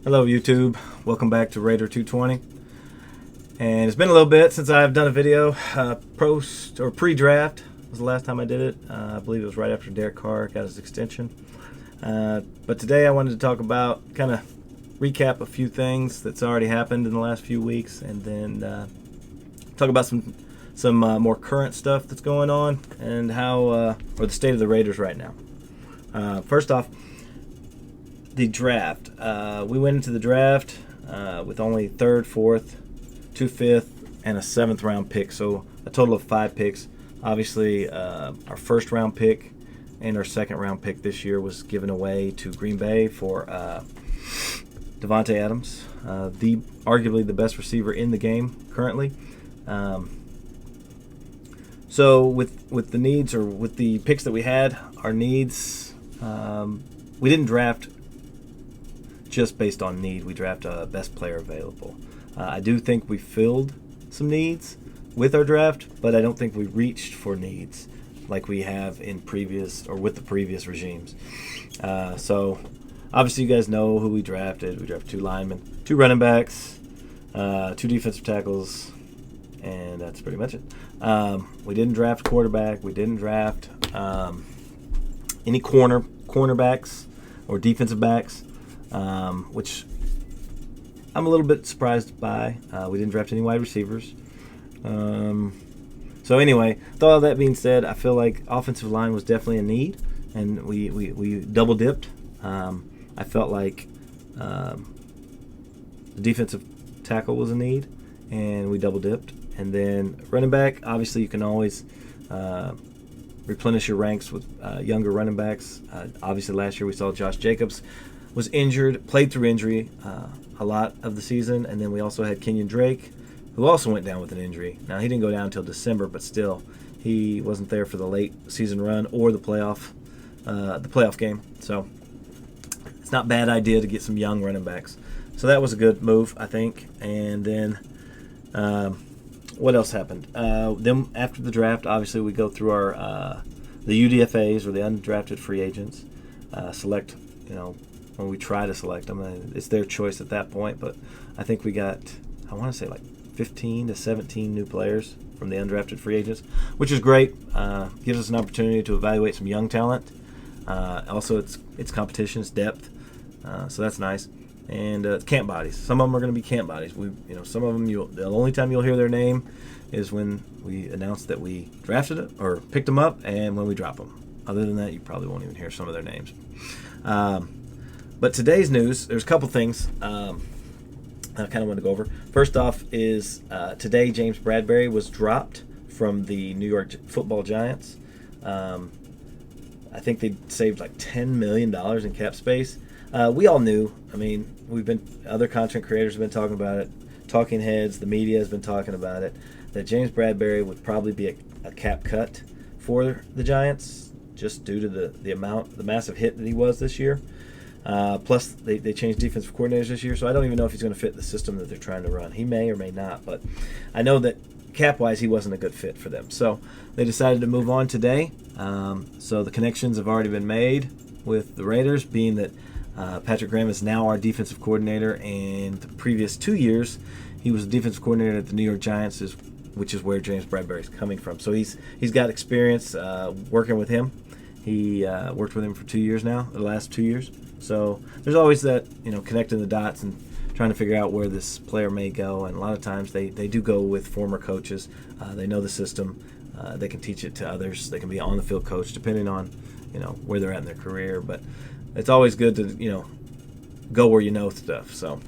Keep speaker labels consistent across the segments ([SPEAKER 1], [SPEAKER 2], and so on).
[SPEAKER 1] Hello YouTube, welcome back to Raider 220. And it's been a little bit since I've done a video. Post or pre-draft was the last time I did it. I believe it was right after Derek Carr got his extension. But today I wanted to talk about, kind of recap a few things that's already happened in the last few weeks, and then talk about some more current stuff that's going on and how, or the state of the Raiders right now. First off, the draft. We went into the draft with only 3rd, 4th, 2 5th, and a 7th round pick, so a total of 5 picks. Obviously, our 1st round pick and our 2nd round pick this year was given away to Green Bay for Davante Adams, arguably the best receiver in the game currently. So with the needs, or with the picks that we had, our needs, we didn't draft just based on need. We draft a best player available. I do think we filled some needs with our draft, but I don't think we reached for needs like we have in previous, or with the previous regimes. So obviously you guys know who we drafted. We drafted 2 linemen, 2 running backs, 2 defensive tackles, and that's pretty much it. We didn't draft quarterback. We didn't draft any cornerbacks or defensive backs, which I'm a little bit surprised by. We didn't draft any wide receivers. So anyway, with all that being said, I feel like offensive line was definitely a need, and we double dipped. I felt like the defensive tackle was a need, and we double dipped. And then running back, obviously you can always replenish your ranks with younger running backs. Obviously last year we saw Josh Jacobs was injured, played through injury a lot of the season, and then we also had Kenyon Drake, who also went down with an injury. Now he didn't go down until December, but still he wasn't there for the late season run or the playoff game. So it's not a bad idea to get some young running backs. So that was a good move, I think. And then what else happened? Then after the draft, obviously we go through our the UDFAs, or the undrafted free agents. Select, when we try to select them, it's their choice at that point. But I think we got, I want to say, like 15 to 17 new players from the undrafted free agents, which is great. Gives us an opportunity to evaluate some young talent. Also, it's competition, it's depth, so that's nice. And it's camp bodies. Some of them are going to be camp bodies. Some of them, the only time you'll hear their name is when we announce that we drafted it or picked them up, and when we drop them. Other than that, you probably won't even hear some of their names. But today's news, there's a couple things I kind of want to go over. First off is today James Bradberry was dropped from the New York Football Giants. I think they saved like $10 million in cap space. We all knew. I mean, other content creators have been talking about it. Talking heads, the media has been talking about it, that James Bradberry would probably be a cap cut for the Giants, just due to the massive hit that he was this year. Plus, they changed defensive coordinators this year, so I don't even know if he's going to fit the system that they're trying to run. He may or may not, but I know that cap-wise he wasn't a good fit for them. So they decided to move on today. So the connections have already been made with the Raiders, being that Patrick Graham is now our defensive coordinator, and the previous 2 years he was the defensive coordinator at the New York Giants, which is where James Bradberry is coming from. So he's got experience working with him. He worked with him for 2 years now, the last 2 years. So there's always that, connecting the dots and trying to figure out where this player may go. And a lot of times they do go with former coaches. They know the system. They can teach it to others. They can be on the field coach, depending on where they're at in their career. But it's always good to go where you know stuff. So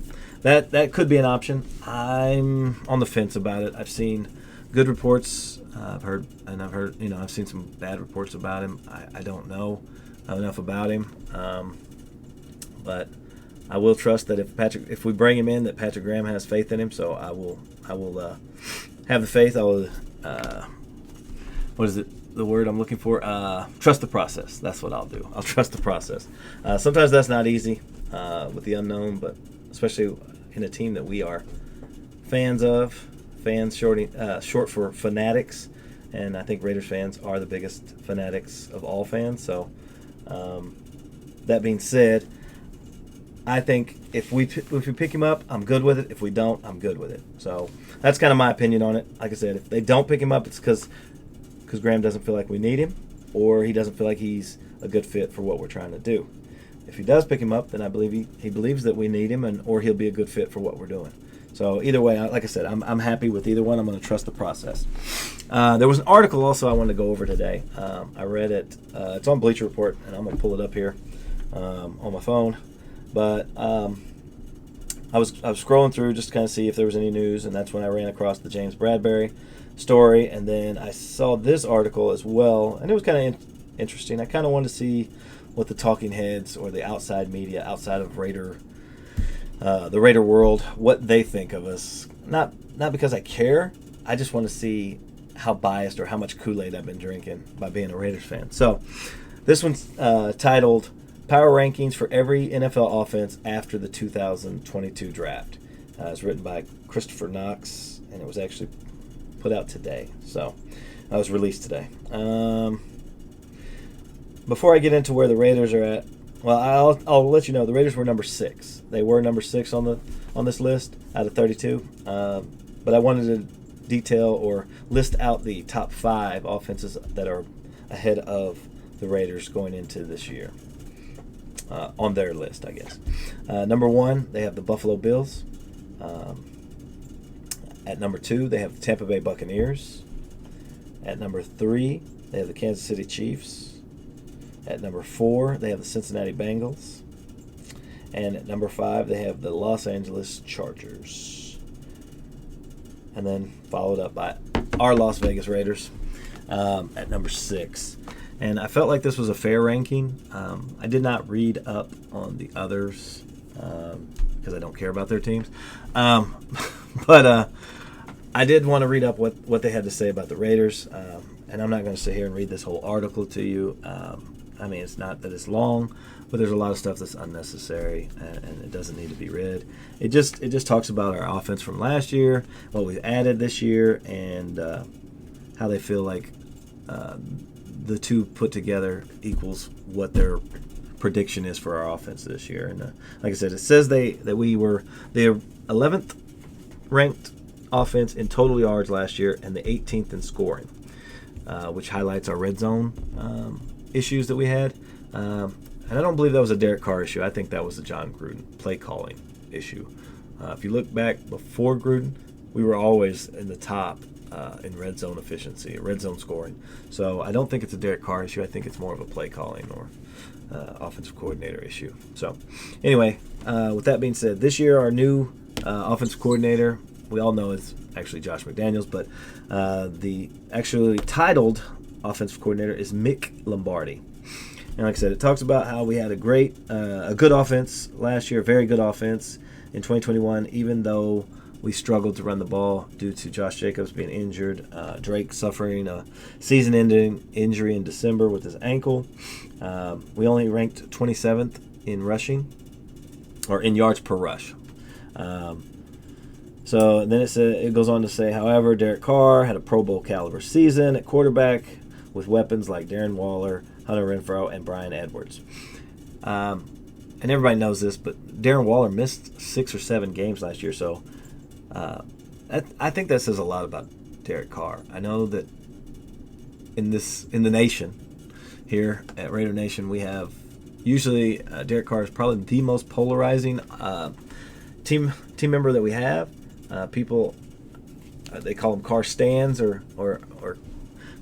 [SPEAKER 1] that could be an option. I'm on the fence about it. I've seen good reports. I've seen some bad reports about him. I don't know enough about him. But I will trust that if we bring him in, that Patrick Graham has faith in him. So I will have the faith. I will what is it, the word I'm looking for? Trust the process. That's what I'll do. I'll trust the process. Sometimes that's not easy with the unknown, but especially in a team that we are fans of. Fans, short for fanatics, and I think Raiders fans are the biggest fanatics of all fans. So that being said, I think if we pick him up, I'm good with it. If we don't, I'm good with it. So that's kind of my opinion on it. Like I said, if they don't pick him up, it's because Graham doesn't feel like we need him, or he doesn't feel like he's a good fit for what we're trying to do. If he does pick him up, then I believe he believes that we need him, or he'll be a good fit for what we're doing. So either way, like I said, I'm happy with either one. I'm going to trust the process. There was an article also I wanted to go over today. I read it. It's on Bleacher Report, and I'm going to pull it up here on my phone. But I was scrolling through just to kind of see if there was any news, and that's when I ran across the James Bradberry story, and then I saw this article as well, and it was kind of interesting. I kind of wanted to see what the talking heads or the outside media, outside of the Raider world, what they think of us. Not because I care. I just want to see how biased or how much Kool-Aid I've been drinking by being a Raiders fan. So this one's titled Power Rankings for Every NFL Offense After the 2022 Draft. It's written by Christopher Knox, and it was actually put out today. So it was released today. Before I get into where the Raiders are at, well, I'll let you know the Raiders were number 6. They were number 6 on this list out of 32. But I wanted to detail or list out the top 5 offenses that are ahead of the Raiders going into this year on their list, I guess. Number 1, they have the Buffalo Bills. At number 2, they have the Tampa Bay Buccaneers. At number 3, they have the Kansas City Chiefs. At number 4, they have the Cincinnati Bengals. And at number 5, they have the Los Angeles Chargers. And then followed up by our Las Vegas Raiders at number 6. And I felt like this was a fair ranking. I did not read up on the others because I don't care about their teams. But I did want to read up what they had to say about the Raiders. And I'm not going to sit here and read this whole article to you. I mean, it's not that it's long, but there's a lot of stuff that's unnecessary and it doesn't need to be read. It just talks about our offense from last year, what we've added this year, and how they feel like the two put together equals what their prediction is for our offense this year. And like I said, it says that we were the 11th ranked offense in total yards last year and the 18th in scoring, which highlights our red zone issues that we had. And I don't believe that was a Derek Carr issue. I think that was a John Gruden play calling issue. If you look back before Gruden, we were always in the top in red zone efficiency, red zone scoring. So I don't think it's a Derek Carr issue. I think it's more of a play calling or offensive coordinator issue. So anyway, with that being said, this year our new offensive coordinator, we all know is actually Josh McDaniels, but the actually titled offensive coordinator is Mick Lombardi. And like I said, it talks about how we had a good offense last year, very good offense in 2021, even though we struggled to run the ball due to Josh Jacobs being injured, Drake suffering a season-ending injury in December with his ankle. We only ranked 27th in rushing, or in yards per rush. So then it goes on to say, however, Derek Carr had a Pro Bowl caliber season at quarterback with weapons like Darren Waller, Hunter Renfrow, and Brian Edwards. And everybody knows this, but Darren Waller missed 6 or 7 games last year, so I think that says a lot about Derek Carr. I know that in the nation here at Raider Nation, we have usually Derek Carr is probably the most polarizing team member that we have. People they call them Carr stands or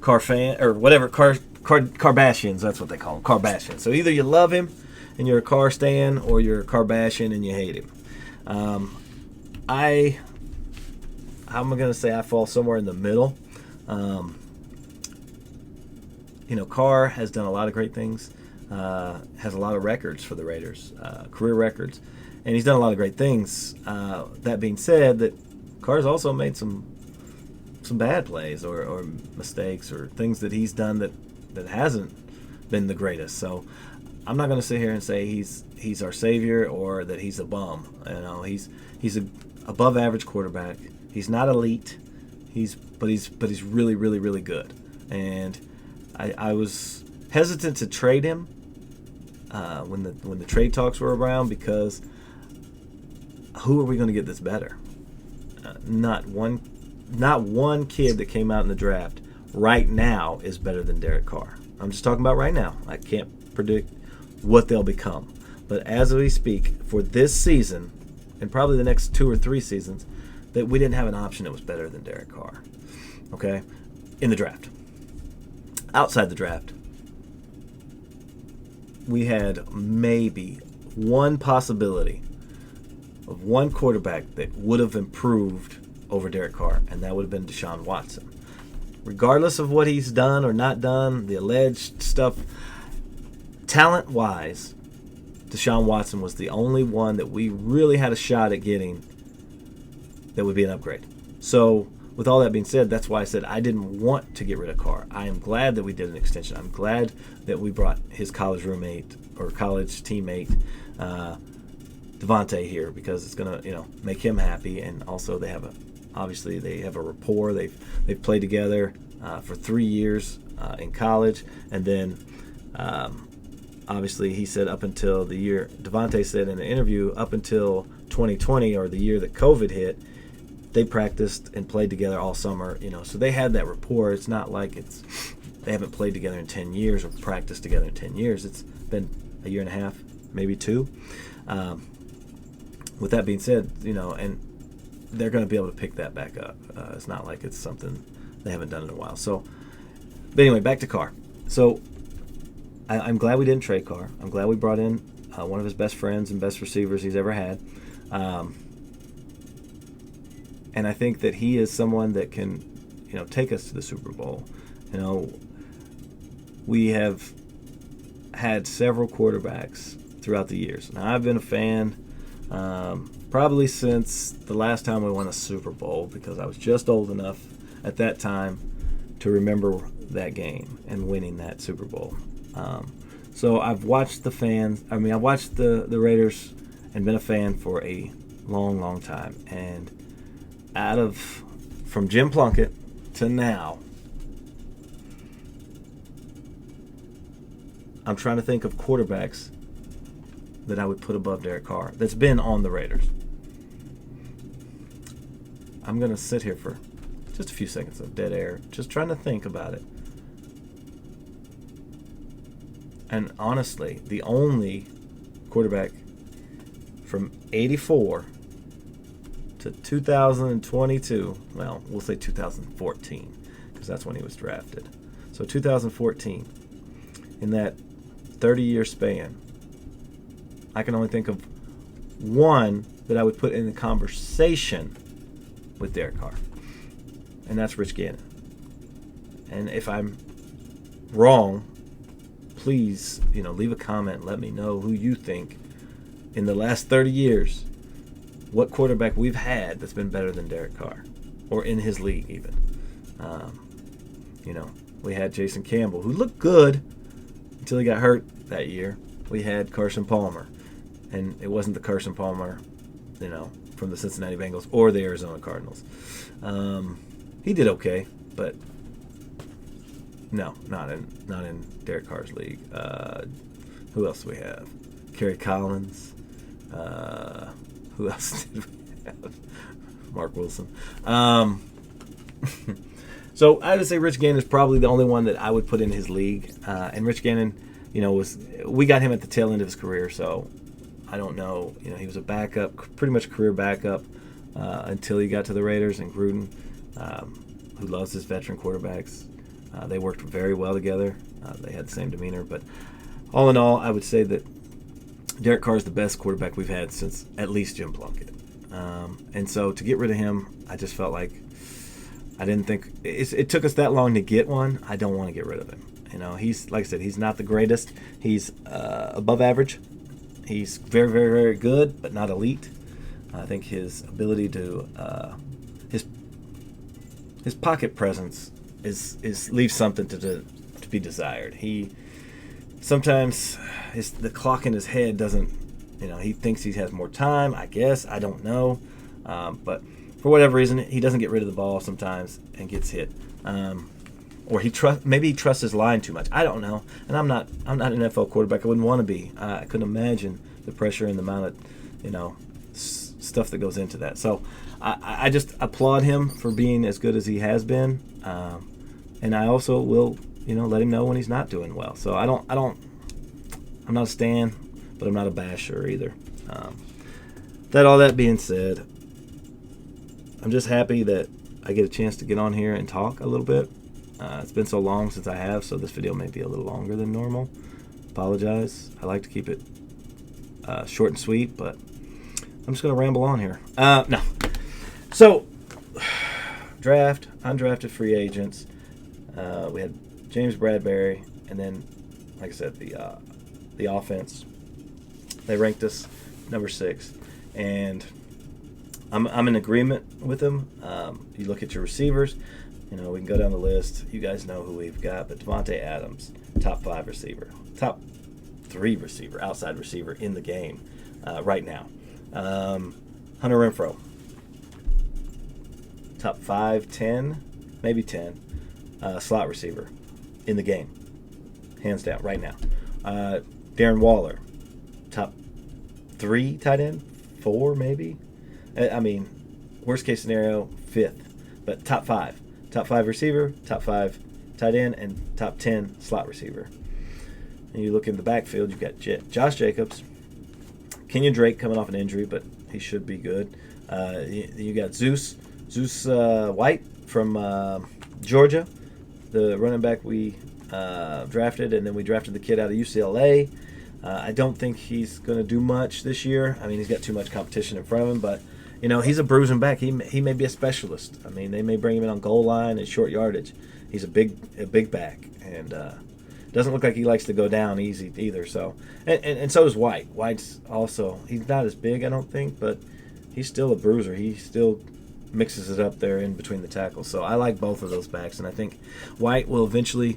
[SPEAKER 1] Carr fan or whatever, Kardashians. That's what they call them, Kardashians. So either you love him and you're a Carr stan, or you're a Kardashian and you hate him. I'm going to say I fall somewhere in the middle. Carr has done a lot of great things, has a lot of records for the Raiders, career records, and he's done a lot of great things. That being said, that Carr's also made some bad plays or mistakes or things that he's done that hasn't been the greatest. So I'm not going to sit here and say he's our savior or that he's a bum. He's an above average quarterback. He's not elite. But he's really, really, really good. And I was hesitant to trade him when the trade talks were around because who are we going to get that's better? Not one kid that came out in the draft right now is better than Derek Carr. I'm just talking about right now. I can't predict what they'll become. But as we speak, for this season, and probably the next 2 or 3 seasons, that we didn't have an option that was better than Derek Carr. Okay? In the draft. Outside the draft, we had maybe one possibility of one quarterback that would have improved over Derek Carr, and that would have been Deshaun Watson. Regardless of what he's done or not done, the alleged stuff, talent-wise, Deshaun Watson was the only one that we really had a shot at getting that would be an upgrade. So, with all that being said, that's why I said I didn't want to get rid of Carr. I am glad that we did an extension. I'm glad that we brought his college roommate or college teammate, Devontae, here, because it's going to, make him happy. And also they have a rapport. They've played together for 3 years in college, and then obviously he said up until the year, Devontae said in an interview, up until 2020 or the year that COVID hit, they practiced and played together all summer, so they had that rapport. It's not like they haven't played together in 10 years or practiced together in 10 years. It's been a year and a half, maybe 2. With that being said, and they're going to be able to pick that back up. It's not like it's something they haven't done in a while. So, but anyway, back to Carr. So, I'm glad we didn't trade Carr. I'm glad we brought in one of his best friends and best receivers he's ever had. And I think that he is someone that can, take us to the Super Bowl. We have had several quarterbacks throughout the years. Now, I've been a fan probably since the last time we won a Super Bowl, because I was just old enough at that time to remember that game and winning that Super Bowl. So I've watched I've watched the Raiders and been a fan for a long, long time. And from Jim Plunkett to now, I'm trying to think of quarterbacks that I would put above Derek Carr that's been on the Raiders. I'm going to sit here for just a few seconds of dead air, just trying to think about it. And honestly, the only quarterback from 84 to 2022, well, we'll say 2014, because that's when he was drafted. So 2014, in that 30-year span, I can only think of one that I would put in the conversation with Derek Carr, and that's Rich Gannon. And if I'm wrong, please, leave a comment and let me know who you think in the last 30 years, what quarterback we've had that's been better than Derek Carr, or in his league even. We had Jason Campbell, who looked good until he got hurt that year. We had Carson Palmer, and it wasn't the Carson Palmer, from the Cincinnati Bengals or the Arizona Cardinals. He did okay, but no, not in Derek Carr's league. Who else do we have? Kerry Collins. Who else did we have? Mark Wilson. So I would say Rich Gannon is probably the only one that I would put in his league. And Rich Gannon, we got him at the tail end of his career, so I don't know. He was a backup, pretty much a career backup until he got to the Raiders, and Gruden, who loves his veteran quarterbacks. They worked very well together. They had the same demeanor. But all in all, I would say that Derek Carr is the best quarterback we've had since at least Jim Plunkett. And so to get rid of him, I just felt like I didn't think it took us that long to get one. I don't want to get rid of him. He's, like I said, he's not the greatest. He's above average. He's very, very, very good, but not elite. I think his ability to his pocket presence is leaves something to be desired. He sometimes the clock in his head doesn't. He thinks he has more time. I guess I don't know, but for whatever reason, he doesn't get rid of the ball sometimes and gets hit. Or maybe he trusts his line too much. I don't know. And I'm not an NFL quarterback. I wouldn't want to be. I couldn't imagine the pressure and the amount of, stuff stuff that goes into that. So I just applaud him for being as good as he has been, and I also will, let him know when he's not doing well. So I'm not a stan, but I'm not a basher either. All that being said, I'm just happy that I get a chance to get on here and talk a little bit. It's been so long since I have, so this video may be a little longer than normal. Apologize. I like to keep it short and sweet, but I'm just going to ramble on here. No. So, draft, undrafted free agents. We had James Bradberry, and then, like I said, the offense. They ranked us number 6, and I'm in agreement with them. You look at your receivers. We can go down the list. You guys know who we've got, but Devontae Adams, top 5 receiver, top 3 receiver, outside receiver in the game right now. Hunter Renfrow, top 5, 10, maybe 10 slot receiver in the game, hands down right now. Darren Waller, top 3 tight end, 4 maybe. I mean, worst case scenario, 5th, but top 5 receiver, top 5 tight end, and top 10 slot receiver. And you look in the backfield, you've got Josh Jacobs, Kenyon Drake coming off an injury, but he should be good. You got Zeus White from Georgia, the running back we drafted, and then we drafted the kid out of UCLA. I don't think he's going to do much this year. I mean, he's got too much competition in front of him, but he's a bruising back. He may be a specialist. I mean, they may bring him in on goal line and short yardage. He's a big back, and doesn't look like he likes to go down easy either. So, and so does White. White's also, he's not as big, I don't think, but he's still a bruiser. He still mixes it up there in between the tackles. So I like both of those backs, and I think White will eventually,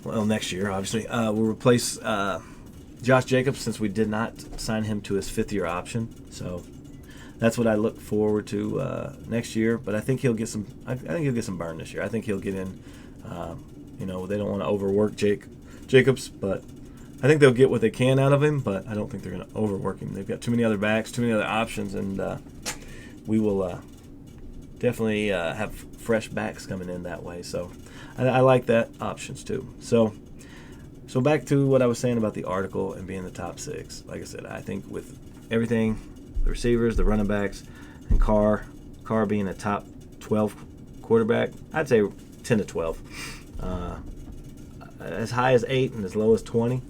[SPEAKER 1] next year obviously, will replace Josh Jacobs, since we did not sign him to his 5th-year option. So that's what I look forward to next year. But I think he'll get some. I think he'll get some burn this year. I think he'll get in. They don't want to overwork Jacobs, but I think they'll get what they can out of him. But I don't think they're going to overwork him. They've got too many other backs, too many other options, and we will definitely have fresh backs coming in that way. So I like that options too. So back to what I was saying about the article and being the top 6. Like I said, I think with everything, the receivers, the running backs, and Carr being a top 12 quarterback, I'd say 10 to 12. As high as 8 and as low as 20,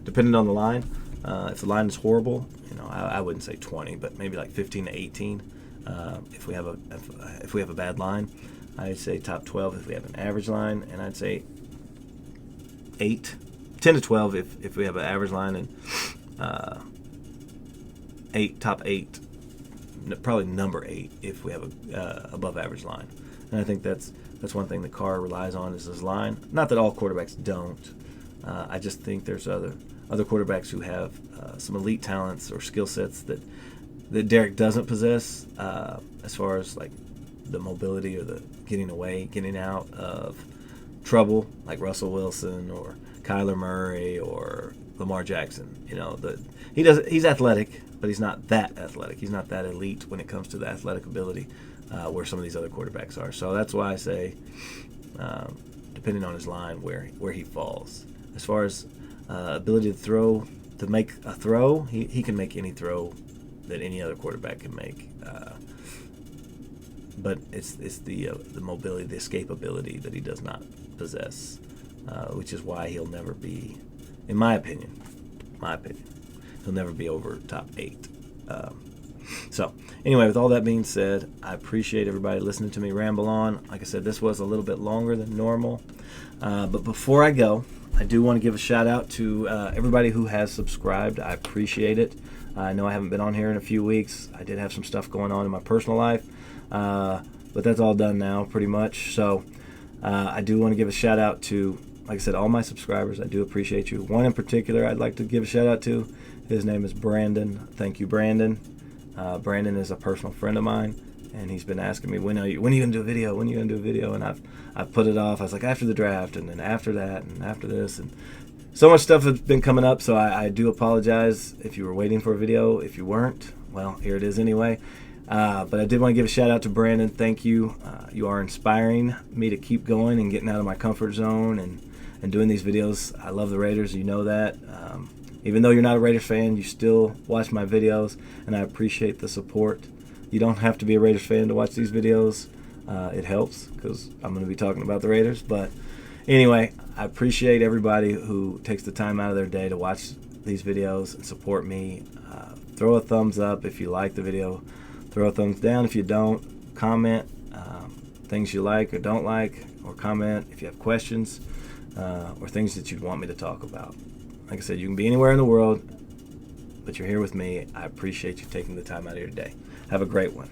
[SPEAKER 1] depending on the line. If the line is horrible, I wouldn't say 20, but maybe like 15 to 18. If we have a bad line, I'd say top 12 if we have an average line, and I'd say 10 to 12 if we have an average line, and top 8, probably number 8 if we have a above average line. And I think that's one thing that Carr relies on is his line. Not that all quarterbacks don't. I just think there's other quarterbacks who have some elite talents or skill sets that Derek doesn't possess, as far as like the mobility or the getting out of trouble, like Russell Wilson or Kyler Murray or Lamar Jackson. He's athletic, but he's not that athletic. He's not that elite when it comes to the athletic ability where some of these other quarterbacks are. So that's why I say, depending on his line, where he falls. As far as ability to make a throw, he can make any throw that any other quarterback can make. But it's the mobility, the escapability that he does not possess, which is why he'll never be, in my opinion, he'll never be over top 8. So anyway, with all that being said, I appreciate everybody listening to me ramble on. Like I said, this was a little bit longer than normal. But before I go, I do want to give a shout out to everybody who has subscribed. I appreciate it. I know I haven't been on here in a few weeks. I did have some stuff going on in my personal life. But that's all done now, pretty much. So I do want to give a shout out to, like I said, all my subscribers. I do appreciate you. One in particular I'd like to give a shout out to. His name is Brandon. Thank you, Brandon. Brandon is a personal friend of mine, and he's been asking me, when are you going to do a video? When are you going to do a video? And I've put it off. I was like, after the draft, and then after that, and after this, and so much stuff has been coming up. So I do apologize if you were waiting for a video. If you weren't, well, here it is anyway. But I did want to give a shout out to Brandon. Thank you. You are inspiring me to keep going and getting out of my comfort zone and doing these videos. I love the Raiders. You know that. Even though you're not a Raiders fan, you still watch my videos, and I appreciate the support. You don't have to be a Raiders fan to watch these videos. It helps because I'm going to be talking about the Raiders. But anyway, I appreciate everybody who takes the time out of their day to watch these videos and support me. Throw a thumbs up if you like the video. Throw a thumbs down if you don't. Comment things you like or don't like, or comment if you have questions or things that you'd want me to talk about. Like I said, you can be anywhere in the world, but you're here with me. I appreciate you taking the time out of your day. Have a great one.